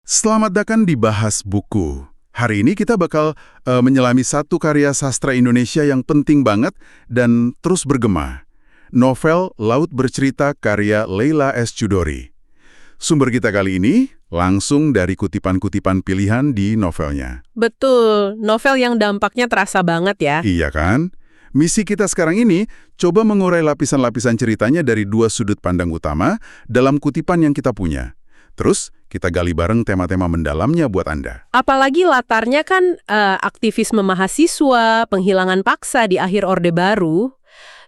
Selamat datang di Bahas Buku. Hari ini kita bakal menyelami satu karya sastra Indonesia yang penting banget dan terus bergema. Novel Laut Bercerita karya Leila S. Chudori. Sumber kita kali ini langsung dari kutipan-kutipan pilihan di novelnya. Betul, novel yang dampaknya terasa banget ya. Iya kan? Misi kita sekarang ini coba mengurai lapisan-lapisan ceritanya dari dua sudut pandang utama dalam kutipan yang kita punya. Terus, kita gali bareng tema-tema mendalamnya buat Anda. Apalagi latarnya kan aktivisme mahasiswa, penghilangan paksa di akhir Orde Baru,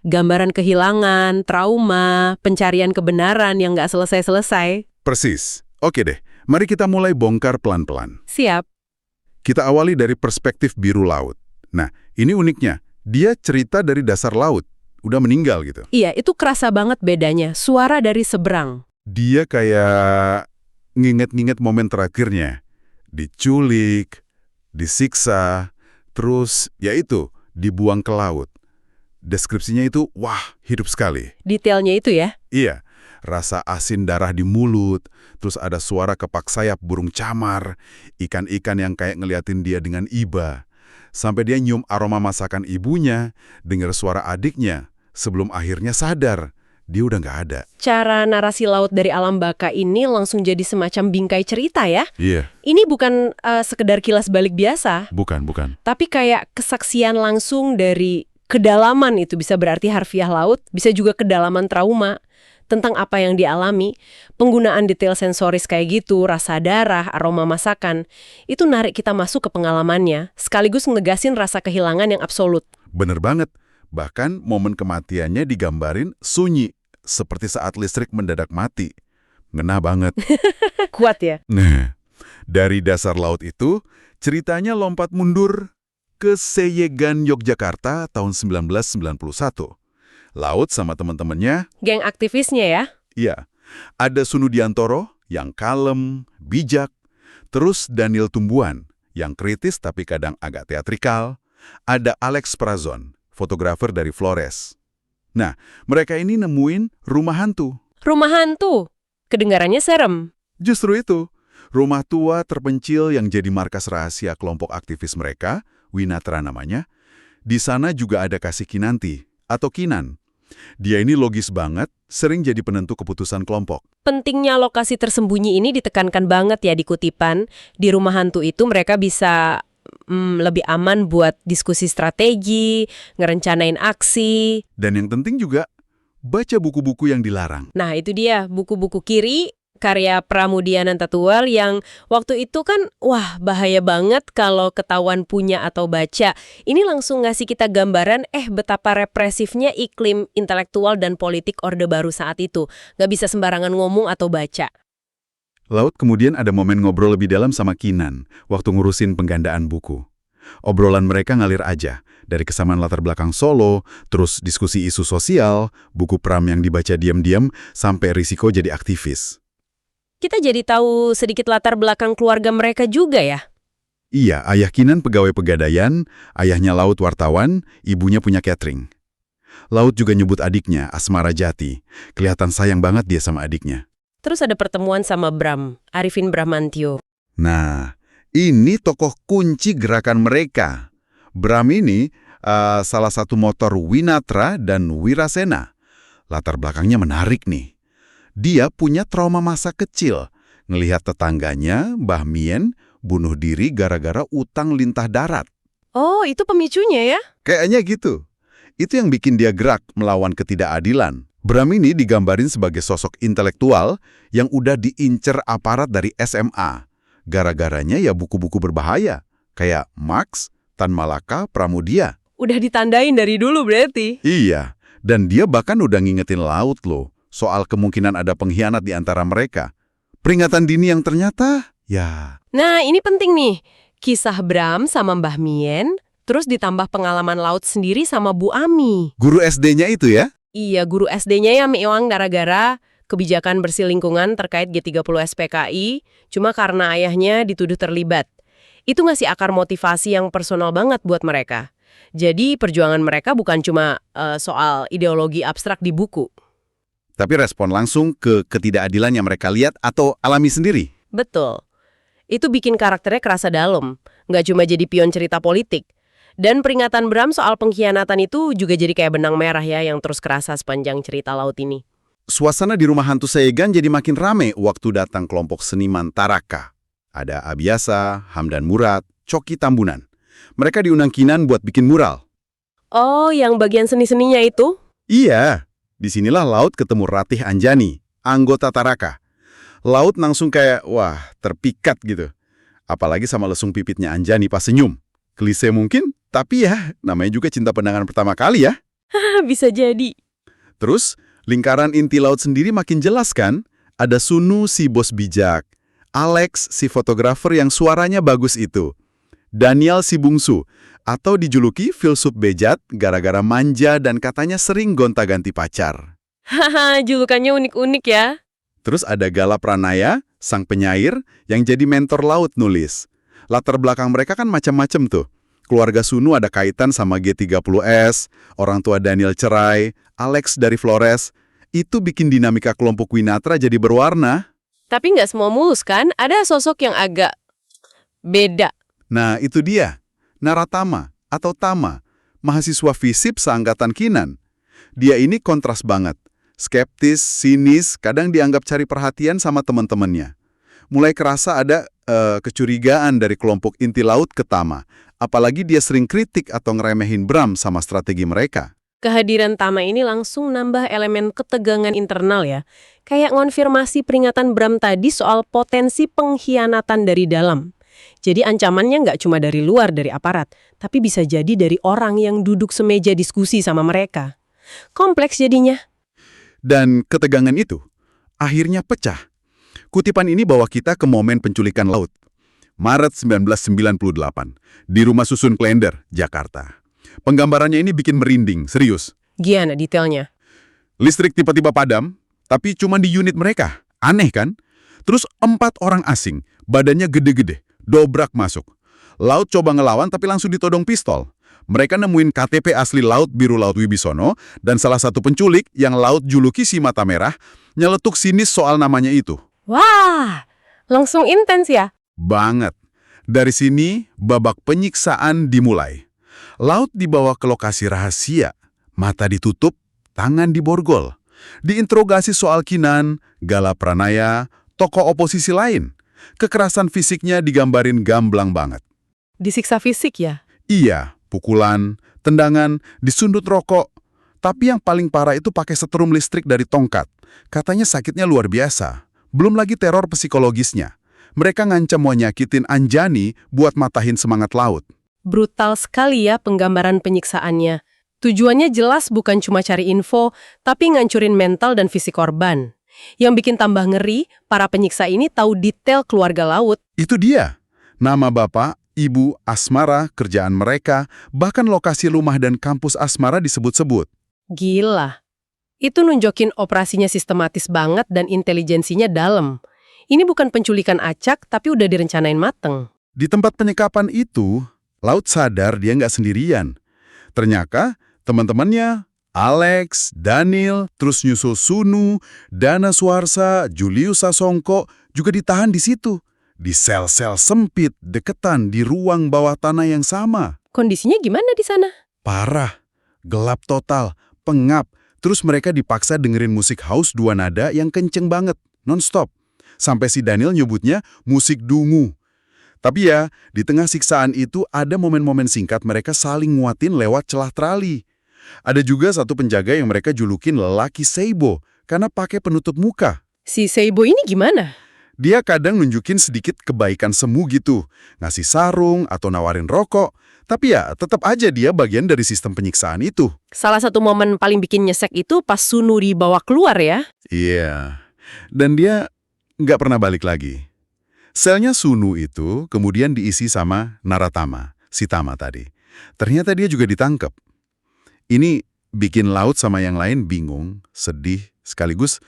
gambaran kehilangan, trauma, pencarian kebenaran yang nggak selesai-selesai. Persis. Oke deh, mari kita mulai bongkar pelan-pelan. Siap. Kita awali dari perspektif biru laut. Nah, ini uniknya. Dia cerita dari dasar laut. Udah meninggal gitu. Iya, itu kerasa banget bedanya. Suara dari seberang. Dia kayak nginget-nginget momen terakhirnya. Diculik, disiksa, terus ya itu, dibuang ke laut. Deskripsinya itu, wah, hidup sekali. Detailnya itu ya. Iya, rasa asin darah di mulut, terus ada suara kepak sayap burung camar, ikan-ikan yang kayak ngeliatin dia dengan iba. Sampai dia nyium aroma masakan ibunya, dengar suara adiknya, sebelum akhirnya sadar. Dia udah nggak ada. Cara narasi laut dari alam baka ini langsung jadi semacam bingkai cerita ya. Iya. Ini bukan sekedar kilas balik biasa, Bukan. tapi kayak kesaksian langsung dari kedalaman. Itu bisa berarti harfiah laut, bisa juga kedalaman trauma tentang apa yang dialami. Penggunaan detail sensoris kayak gitu, rasa darah, aroma masakan, itu narik kita masuk ke pengalamannya, sekaligus ngegasin rasa kehilangan yang absolut. Bener banget. Bahkan momen kematiannya digambarin sunyi, seperti saat listrik mendadak mati. Ngena banget. Kuat ya? Nah, dari dasar laut itu, ceritanya lompat mundur ke Seyegan, Yogyakarta tahun 1991. Laut sama teman-temannya, Geng aktivisnya ya? iya, ada Sunudiantoro yang kalem, bijak, terus Daniel Tumbuan yang kritis tapi kadang agak teatrikal, ada Alex Prazon, fotografer dari Flores. Nah, mereka ini nemuin rumah hantu. Rumah hantu. Kedengarannya serem. Justru itu, rumah tua terpencil yang jadi markas rahasia kelompok aktivis mereka, Winatra namanya. Di sana juga ada Kasih Kinanti, atau Kinan. Dia ini logis banget, sering jadi penentu keputusan kelompok. Pentingnya lokasi tersembunyi ini ditekankan banget ya di kutipan. Di rumah hantu itu mereka bisa lebih aman buat diskusi strategi, ngerencanain aksi. Dan yang penting juga, baca buku-buku yang dilarang. Nah itu dia, buku-buku kiri, karya Pramudia Nantatual yang waktu itu kan, wah bahaya banget kalau ketahuan punya atau baca. Ini langsung ngasih kita gambaran, betapa represifnya iklim intelektual dan politik Orde Baru saat itu. Nggak bisa sembarangan ngomong atau baca. Laut kemudian ada momen ngobrol lebih dalam sama Kinan, waktu ngurusin penggandaan buku. Obrolan mereka ngalir aja, dari kesamaan latar belakang Solo, terus diskusi isu sosial, buku Pram yang dibaca diam-diam, sampai risiko jadi aktivis. Kita jadi tahu sedikit latar belakang keluarga mereka juga ya? Iya, ayah Kinan pegawai pegadaian, ayahnya Laut wartawan, ibunya punya catering. Laut juga nyebut adiknya, Asmara Jati. Kelihatan sayang banget dia sama adiknya. Terus ada pertemuan sama Bram, Arifin Bramantyo. Nah, ini tokoh kunci gerakan mereka. Bram ini salah satu motor Winatra dan Wirasena. Latar belakangnya menarik nih. Dia punya trauma masa kecil, ngelihat tetangganya, Mbah Mien, bunuh diri gara-gara utang lintah darat. Oh, itu pemicunya ya? Kayaknya gitu. Itu yang bikin dia gerak melawan ketidakadilan. Bram ini digambarin sebagai sosok intelektual yang udah diincer aparat dari SMA. Gara-garanya ya buku-buku berbahaya, kayak Marx, Tan Malaka, Pramudia. Udah ditandain dari dulu berarti? Iya, dan dia bahkan udah ngingetin Laut loh, soal kemungkinan ada pengkhianat di antara mereka. Peringatan dini yang ternyata, ya... Nah, ini penting nih. Kisah Bram sama Mbah Mien, terus ditambah pengalaman Laut sendiri sama Bu Ami. Guru SD-nya itu ya? Iya, guru SD-nya ya mewang gara-gara kebijakan bersih lingkungan terkait G30 SPKI, cuma karena ayahnya dituduh terlibat. Itu ngasih akar motivasi yang personal banget buat mereka. Jadi perjuangan mereka bukan cuma soal ideologi abstrak di buku. Tapi respon langsung ke ketidakadilan yang mereka lihat atau alami sendiri. Betul. Itu bikin karakternya kerasa dalam, nggak cuma jadi pion cerita politik. Dan peringatan Bram soal pengkhianatan itu juga jadi kayak benang merah ya yang terus kerasa sepanjang cerita laut ini. Suasana di rumah hantu Saegan jadi makin rame waktu datang kelompok seniman Taraka. Ada Abiasa, Hamdan Murad, Coki Tambunan. Mereka diundang Kinan buat bikin mural. Oh, yang bagian seni-seninya itu? Iya, disinilah Laut ketemu Ratih Anjani, anggota Taraka. Laut langsung kayak, wah, terpikat gitu. Apalagi sama lesung pipitnya Anjani pas senyum. Klise mungkin, tapi ya, namanya juga cinta pandangan pertama kali ya. Bisa jadi. Terus, lingkaran inti Laut sendiri makin jelas kan? Ada Sunu si bos bijak, Alex si fotografer yang suaranya bagus itu, Daniel si bungsu, atau dijuluki filsuf bejat gara-gara manja dan katanya sering gonta-ganti pacar. Haha, julukannya unik-unik ya. Terus ada Gala Pranaya, sang penyair, yang jadi mentor Laut nulis. Latar belakang mereka kan macam-macam tuh. Keluarga Sunu ada kaitan sama G30S, orang tua Daniel cerai, Alex dari Flores. Itu bikin dinamika kelompok Winatra jadi berwarna. Tapi nggak semua mulus kan? Ada sosok yang agak beda. Nah, itu dia. Naratama atau Tama, mahasiswa FISIP seangkatan Kinan. Dia ini kontras banget. Skeptis, sinis, kadang dianggap cari perhatian sama teman-temannya. Mulai kerasa ada kecurigaan dari kelompok inti Laut ke Tama. Apalagi dia sering kritik atau ngeremehin Bram sama strategi mereka. Kehadiran Tama ini langsung nambah elemen ketegangan internal ya. Kayak ngonfirmasi peringatan Bram tadi soal potensi pengkhianatan dari dalam. Jadi ancamannya nggak cuma dari luar, dari aparat, tapi bisa jadi dari orang yang duduk semeja diskusi sama mereka. Kompleks jadinya. Dan ketegangan itu akhirnya pecah. Kutipan ini bawa kita ke momen penculikan Laut. Maret 1998, di Rumah Susun Klender, Jakarta. Penggambarannya ini bikin merinding, serius. Gimana detailnya? Listrik tiba-tiba padam, tapi cuma di unit mereka. Aneh kan? Terus 4 orang asing, badannya gede-gede, dobrak masuk. Laut coba ngelawan tapi langsung ditodong pistol. Mereka nemuin KTP asli Laut Biru Laut Wibisono dan salah satu penculik yang Laut juluki si mata merah nyeletuk sinis soal namanya itu. Wah, langsung intens ya? Banget. Dari sini babak penyiksaan dimulai. Laut dibawa ke lokasi rahasia, mata ditutup, tangan diborgol. Diinterogasi soal Kinan, Gala Pranaya, tokoh oposisi lain. Kekerasan fisiknya digambarin gamblang banget. Disiksa fisik ya? Iya, pukulan, tendangan, disundut rokok. Tapi yang paling parah itu pakai setrum listrik dari tongkat. Katanya sakitnya luar biasa. Belum lagi teror psikologisnya. Mereka ngancam mau nyakitin Anjani buat matahin semangat Laut. Brutal sekali ya penggambaran penyiksaannya. Tujuannya jelas bukan cuma cari info, tapi ngancurin mental dan fisik korban. Yang bikin tambah ngeri, para penyiksa ini tahu detail keluarga Laut. Itu dia. Nama bapak, ibu, asmara, kerjaan mereka, bahkan lokasi rumah dan kampus asmara disebut-sebut. Gila. Itu nunjukin operasinya sistematis banget dan intelijensinya dalam. Ini bukan penculikan acak, tapi udah direncanain mateng. Di tempat penyekapan itu, Laut sadar dia nggak sendirian. Ternyata teman-temannya, Alex, Daniel, terus nyusul Sunu, Dana Suarsa, Julius Sasongko juga ditahan di situ. Di sel-sel sempit, deketan, di ruang bawah tanah yang sama. Kondisinya gimana di sana? Parah, gelap total, pengap. Terus mereka dipaksa dengerin musik house 2 nada yang kenceng banget, non-stop. Sampai si Daniel nyebutnya musik dungu. Tapi ya, di tengah siksaan itu ada momen-momen singkat mereka saling nguatin lewat celah trali. Ada juga satu penjaga yang mereka julukin lelaki Seibo karena pakai penutup muka. Si Seibo ini gimana? Dia kadang nunjukin sedikit kebaikan semu gitu, ngasih sarung atau nawarin rokok. Tapi ya, tetap aja dia bagian dari sistem penyiksaan itu. Salah satu momen paling bikin nyesek itu pas Sunu dibawa keluar ya? Iya, dan dia nggak pernah balik lagi. Selnya Sunu itu kemudian diisi sama Naratama, si Tama tadi. Ternyata dia juga ditangkap. Ini bikin Laut sama yang lain bingung, sedih, sekaligus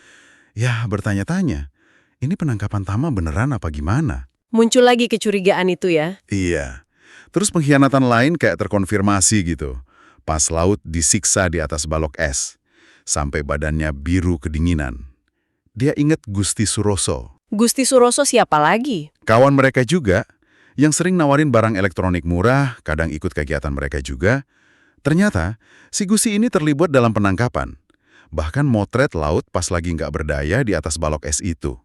ya bertanya-tanya. Ini penangkapan Tama beneran apa gimana? Muncul lagi kecurigaan itu ya? Iya. Terus pengkhianatan lain kayak terkonfirmasi gitu. Pas Laut disiksa di atas balok es, sampai badannya biru kedinginan. Dia ingat Gusti Suroso. Gusti Suroso siapa lagi? Kawan mereka juga, yang sering nawarin barang elektronik murah, kadang ikut kegiatan mereka juga, ternyata si Gusi ini terlibat dalam penangkapan. Bahkan motret Laut pas lagi nggak berdaya di atas balok es itu.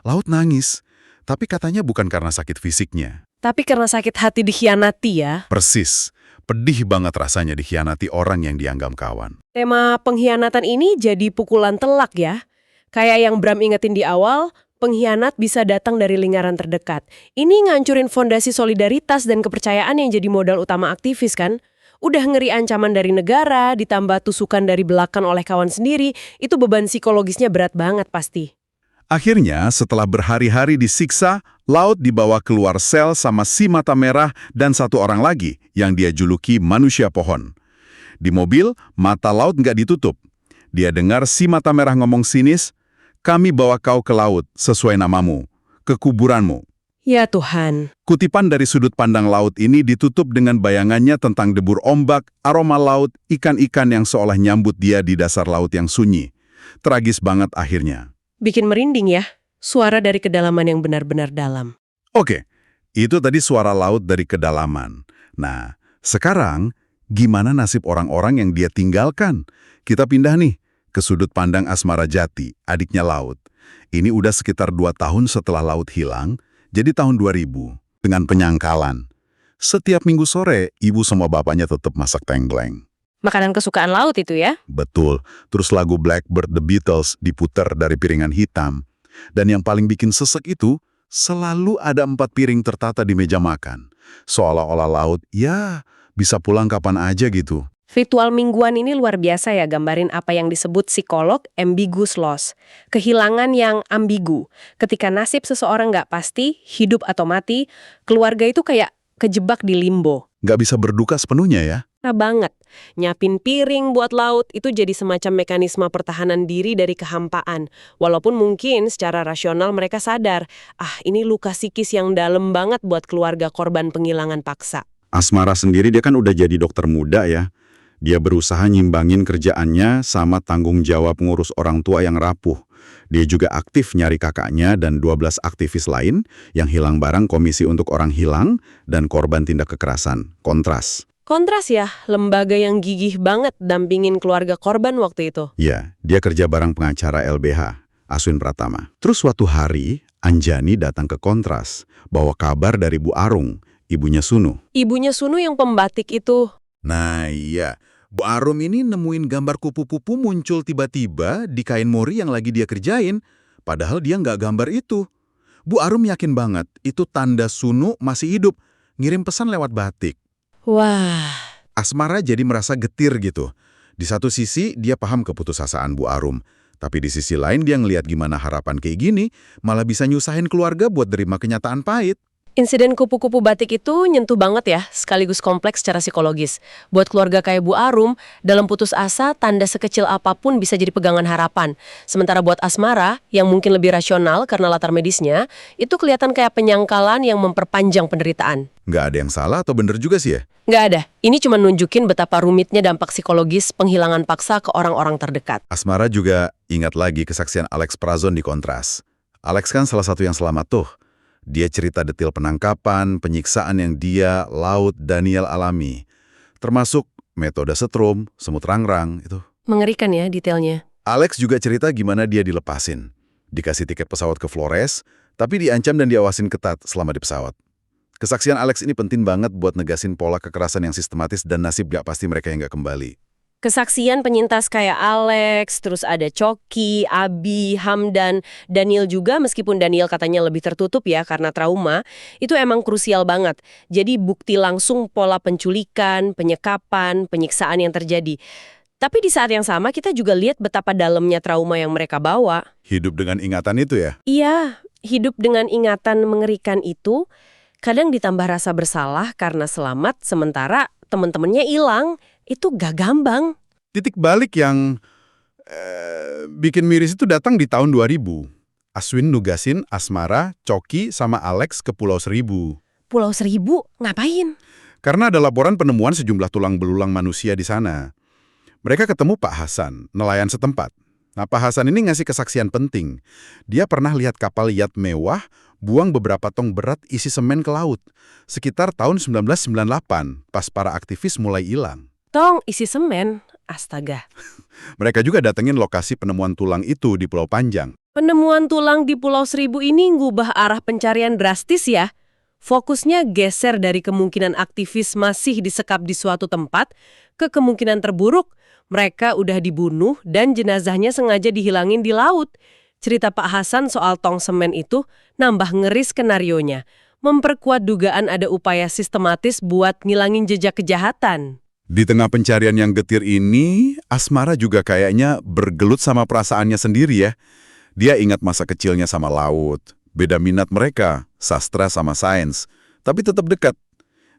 Laut nangis, tapi katanya bukan karena sakit fisiknya. Tapi karena sakit hati dikhianati ya. Persis, pedih banget rasanya dikhianati orang yang dianggap kawan. Tema pengkhianatan ini jadi pukulan telak ya. Kayak yang Bram ingetin di awal, pengkhianat bisa datang dari lingkaran terdekat. Ini ngancurin fondasi solidaritas dan kepercayaan yang jadi modal utama aktivis kan? Udah ngeri ancaman dari negara, ditambah tusukan dari belakang oleh kawan sendiri, itu beban psikologisnya berat banget pasti. Akhirnya, setelah berhari-hari disiksa, Laut dibawa keluar sel sama si mata merah dan satu orang lagi yang dia juluki manusia pohon. Di mobil, mata Laut nggak ditutup. Dia dengar si mata merah ngomong sinis, "Kami bawa kau ke laut sesuai namamu, ke kuburanmu." Ya Tuhan. Kutipan dari sudut pandang Laut ini ditutup dengan bayangannya tentang debur ombak, aroma laut, ikan-ikan yang seolah nyambut dia di dasar laut yang sunyi. Tragis banget akhirnya. Bikin merinding ya, suara dari kedalaman yang benar-benar dalam. Oke, itu tadi suara Laut dari kedalaman. Nah, sekarang gimana nasib orang-orang yang dia tinggalkan? Kita pindah nih ke sudut pandang Asmara Jati, adiknya Laut. Ini udah sekitar 2 tahun setelah Laut hilang, jadi tahun 2000, dengan penyangkalan. Setiap minggu sore, ibu sama bapaknya tetap masak tengkleng. Makanan kesukaan Laut itu ya? Betul, terus lagu Blackbird The Beatles diputar dari piringan hitam. Dan yang paling bikin sesek itu, selalu ada 4 piring tertata di meja makan. Seolah-olah Laut, ya bisa pulang kapan aja gitu. Ritual mingguan ini luar biasa ya, gambarin apa yang disebut psikolog ambiguous loss. Kehilangan yang ambigu. Ketika nasib seseorang nggak pasti, hidup atau mati, keluarga itu kayak kejebak di limbo. Nggak bisa berduka sepenuhnya ya. Nah banget, nyapin piring buat Laut itu jadi semacam mekanisme pertahanan diri dari kehampaan. Walaupun mungkin secara rasional mereka sadar, ini luka psikis yang dalam banget buat keluarga korban penghilangan paksa. Asmara sendiri dia kan udah jadi dokter muda ya. Dia berusaha nyimbangin kerjaannya sama tanggung jawab ngurus orang tua yang rapuh. Dia juga aktif nyari kakaknya dan 12 aktivis lain yang hilang bareng Komisi untuk Orang Hilang dan Korban Tindak Kekerasan, Kontras. Kontras ya, lembaga yang gigih banget dampingin keluarga korban waktu itu. Ya, dia kerja bareng pengacara LBH, Aswin Pratama. Terus suatu hari, Anjani datang ke Kontras, bawa kabar dari Bu Arung, ibunya Sunu. Ibunya Sunu yang pembatik itu. Nah iya, Bu Arum ini nemuin gambar kupu-kupu muncul tiba-tiba di kain mori yang lagi dia kerjain, padahal dia nggak gambar itu. Bu Arum yakin banget itu tanda Sunu masih hidup, ngirim pesan lewat batik. Wah, Asmara jadi merasa getir gitu. Di satu sisi dia paham keputusasaan Bu Arum, tapi di sisi lain dia ngelihat gimana harapan kayak gini malah bisa nyusahin keluarga buat terima kenyataan pahit. insiden kupu-kupu batik itu nyentuh banget ya, sekaligus kompleks secara psikologis. Buat keluarga kayak Bu Arum, dalam putus asa, tanda sekecil apapun bisa jadi pegangan harapan. Sementara buat Asmara, yang mungkin lebih rasional karena latar medisnya, itu kelihatan kayak penyangkalan yang memperpanjang penderitaan. Nggak ada yang salah atau bener juga sih ya? Nggak ada. Ini cuma nunjukin betapa rumitnya dampak psikologis penghilangan paksa ke orang-orang terdekat. Asmara juga ingat lagi kesaksian Alex Prazon di Kontras. Alex kan salah satu yang selamat tuh. Dia cerita detail penangkapan, penyiksaan yang dia, Laut, Daniel alami. Termasuk metode setrum, semut rangrang, itu. Mengerikan ya detailnya. Alex juga cerita gimana dia dilepasin. Dikasih tiket pesawat ke Flores, tapi diancam dan diawasin ketat selama di pesawat. Kesaksian Alex ini penting banget buat negasin pola kekerasan yang sistematis dan nasib gak pasti mereka yang gak kembali. Kesaksian penyintas kayak Alex, terus ada Coki, Abi, Hamdan, Daniel juga, meskipun Daniel katanya lebih tertutup ya karena trauma, itu emang krusial banget. Jadi bukti langsung pola penculikan, penyekapan, penyiksaan yang terjadi. Tapi di saat yang sama kita juga lihat betapa dalamnya trauma yang mereka bawa. Hidup dengan ingatan itu ya? Iya, hidup dengan ingatan mengerikan itu, kadang ditambah rasa bersalah karena selamat, sementara teman-temannya hilang. Itu gak gampang. Titik balik yang bikin miris itu datang di tahun 2000. Aswin nugasin Asmara, Coki, sama Alex ke Pulau Seribu. Pulau Seribu? Ngapain? Karena ada laporan penemuan sejumlah tulang belulang manusia di sana. Mereka ketemu Pak Hasan, nelayan setempat. Nah, Pak Hasan ini ngasih kesaksian penting. Dia pernah lihat kapal yacht mewah buang beberapa tong berat isi semen ke laut. Sekitar tahun 1998, pas para aktivis mulai hilang. Tong isi semen, astaga. Mereka juga datengin lokasi penemuan tulang itu di Pulau Panjang. Penemuan tulang di Pulau Seribu ini ngubah arah pencarian drastis ya. Fokusnya geser dari kemungkinan aktivis masih disekap di suatu tempat ke kemungkinan terburuk, mereka udah dibunuh dan jenazahnya sengaja dihilangin di laut. Cerita Pak Hasan soal tong semen itu nambah ngeri skenarionya, memperkuat dugaan ada upaya sistematis buat ngilangin jejak kejahatan. Di tengah pencarian yang getir ini, Asmara juga kayaknya bergelut sama perasaannya sendiri ya. Dia ingat masa kecilnya sama laut. Beda minat mereka, sastra sama sains, tapi tetap dekat.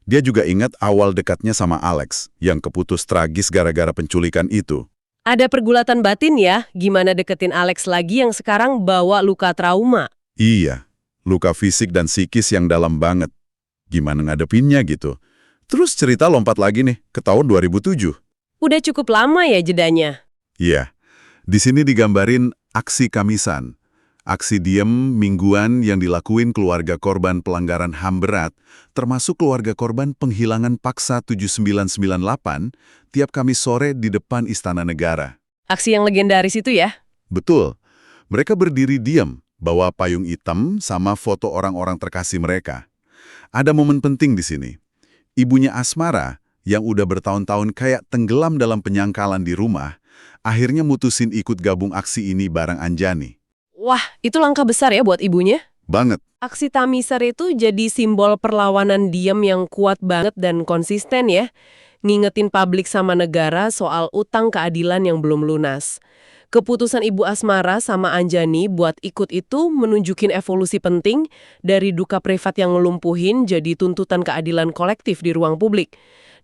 Dia juga ingat awal dekatnya sama Alex, yang keputus tragis gara-gara penculikan itu. Ada pergulatan batin ya, gimana deketin Alex lagi yang sekarang bawa luka trauma. Iya, luka fisik dan psikis yang dalam banget. Gimana ngadepinnya gitu. Terus cerita lompat lagi nih, ke tahun 2007. Udah cukup lama ya jedanya. Iya, di sini digambarin aksi Kamisan. Aksi diem mingguan yang dilakuin keluarga korban pelanggaran HAM berat, termasuk keluarga korban penghilangan paksa 7998, tiap Kamis sore di depan Istana Negara. Aksi yang legendaris itu ya? Betul. Mereka berdiri diam, bawa payung hitam sama foto orang-orang terkasih mereka. Ada momen penting di sini. Ibunya Asmara, yang udah bertahun-tahun kayak tenggelam dalam penyangkalan di rumah, akhirnya mutusin ikut gabung aksi ini bareng Anjani. Wah, itu langkah besar ya buat ibunya. Banget. Aksi Tamisar itu jadi simbol perlawanan diam yang kuat banget dan konsisten ya. Ngingetin publik sama negara soal utang keadilan yang belum lunas. Keputusan Ibu Asmara sama Anjani buat ikut itu menunjukin evolusi penting dari duka privat yang ngelumpuhin jadi tuntutan keadilan kolektif di ruang publik.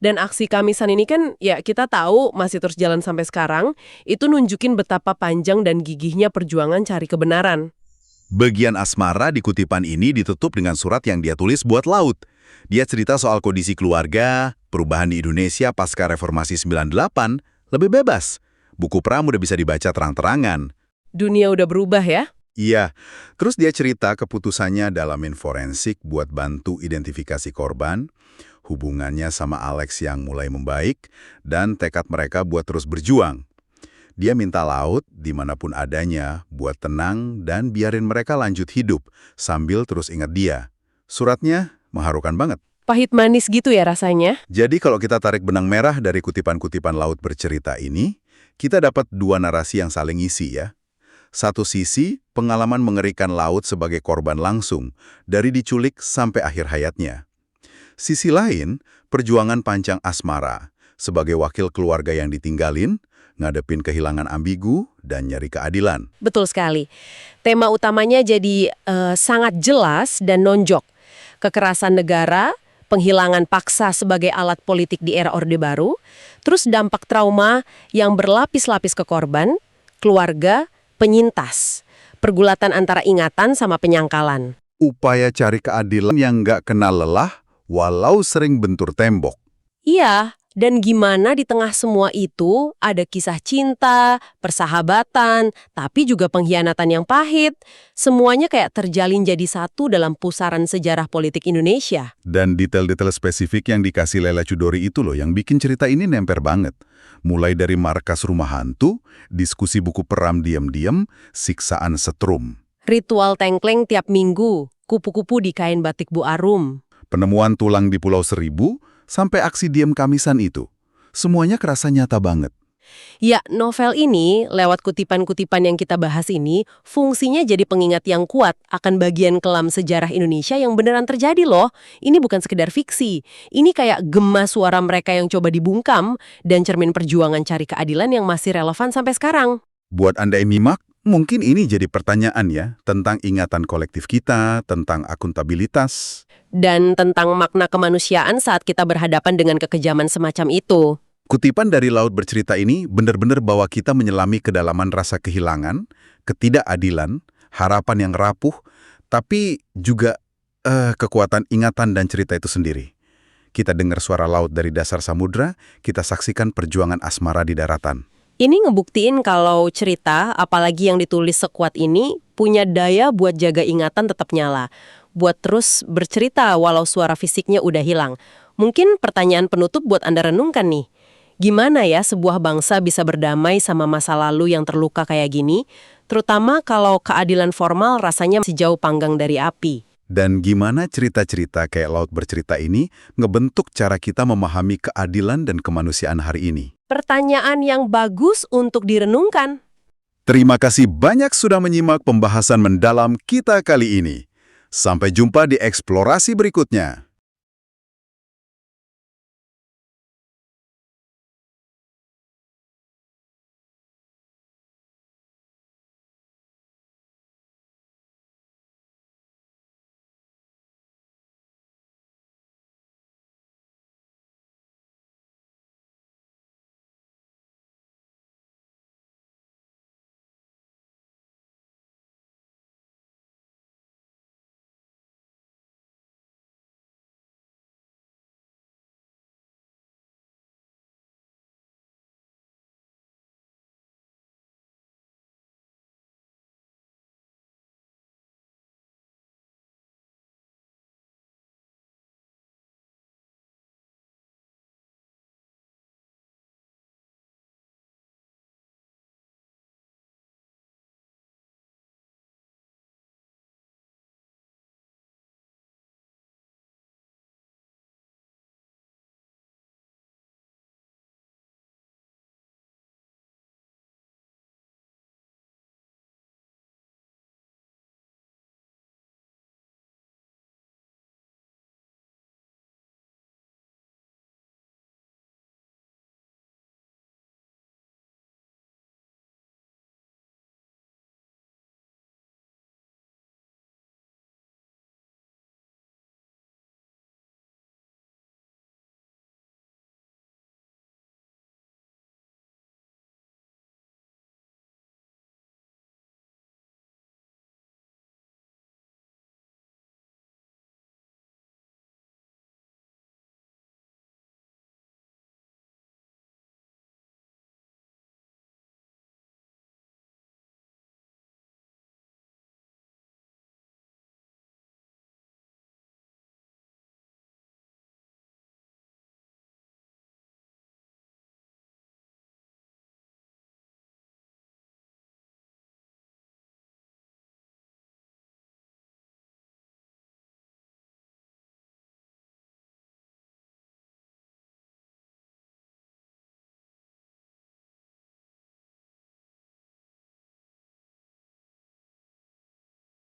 Dan aksi Kamisan ini kan ya kita tahu masih terus jalan sampai sekarang, itu nunjukin betapa panjang dan gigihnya perjuangan cari kebenaran. Bagian Asmara di kutipan ini ditutup dengan surat yang dia tulis buat laut. Dia cerita soal kondisi keluarga, perubahan di Indonesia pasca reformasi 98, lebih bebas. Buku Pram udah bisa dibaca terang-terangan. Dunia udah berubah ya? Iya, terus dia cerita keputusannya dalamin forensik buat bantu identifikasi korban, hubungannya sama Alex yang mulai membaik, dan tekad mereka buat terus berjuang. Dia minta laut dimanapun adanya buat tenang dan biarin mereka lanjut hidup sambil terus ingat dia. Suratnya mengharukan banget. Pahit manis gitu ya rasanya? Jadi kalau kita tarik benang merah dari kutipan-kutipan laut bercerita ini, kita dapat dua narasi yang saling isi ya. Satu sisi, pengalaman mengerikan laut sebagai korban langsung, dari diculik sampai akhir hayatnya. Sisi lain, perjuangan panjang Asmara sebagai wakil keluarga yang ditinggalin, ngadepin kehilangan ambigu, dan nyari keadilan. Betul sekali. Tema utamanya jadi sangat jelas dan nonjok. Kekerasan negara, penghilangan paksa sebagai alat politik di era Orde Baru, terus dampak trauma yang berlapis-lapis ke korban, keluarga, penyintas, pergulatan antara ingatan sama penyangkalan. Upaya cari keadilan yang nggak kenal lelah, walau sering bentur tembok. Iya, dan gimana di tengah semua itu ada kisah cinta, persahabatan, tapi juga pengkhianatan yang pahit. Semuanya kayak terjalin jadi satu dalam pusaran sejarah politik Indonesia. Dan detail-detail spesifik yang dikasih Lela Chudori itu loh yang bikin cerita ini nemper banget. Mulai dari markas rumah hantu, diskusi buku Pram diam-diam, siksaan setrum. Ritual tengkleng tiap minggu, kupu-kupu di kain batik Bu Arum. Penemuan tulang di Pulau Seribu, sampai aksi diam Kamisan itu. Semuanya kerasa nyata banget. Ya, novel ini, lewat kutipan-kutipan yang kita bahas ini, fungsinya jadi pengingat yang kuat akan bagian kelam sejarah Indonesia yang beneran terjadi loh. Ini bukan sekedar fiksi. Ini kayak gema suara mereka yang coba dibungkam dan cermin perjuangan cari keadilan yang masih relevan sampai sekarang. Buat Anda yang nyimak, mungkin ini jadi pertanyaan ya, tentang ingatan kolektif kita, tentang akuntabilitas. Dan tentang makna kemanusiaan saat kita berhadapan dengan kekejaman semacam itu. Kutipan dari Laut Bercerita ini benar-benar bawa kita menyelami kedalaman rasa kehilangan, ketidakadilan, harapan yang rapuh, tapi juga kekuatan ingatan dan cerita itu sendiri. Kita dengar suara laut dari dasar samudra, kita saksikan perjuangan Asmara di daratan. Ini ngebuktiin kalau cerita, apalagi yang ditulis sekuat ini, punya daya buat jaga ingatan tetap nyala. Buat terus bercerita walau suara fisiknya udah hilang. Mungkin pertanyaan penutup buat Anda renungkan nih. Gimana ya sebuah bangsa bisa berdamai sama masa lalu yang terluka kayak gini? Terutama kalau keadilan formal rasanya masih jauh panggang dari api. Dan gimana cerita-cerita kayak Laut Bercerita ini ngebentuk cara kita memahami keadilan dan kemanusiaan hari ini. Pertanyaan yang bagus untuk direnungkan. Terima kasih banyak sudah menyimak pembahasan mendalam kita kali ini. Sampai jumpa di eksplorasi berikutnya.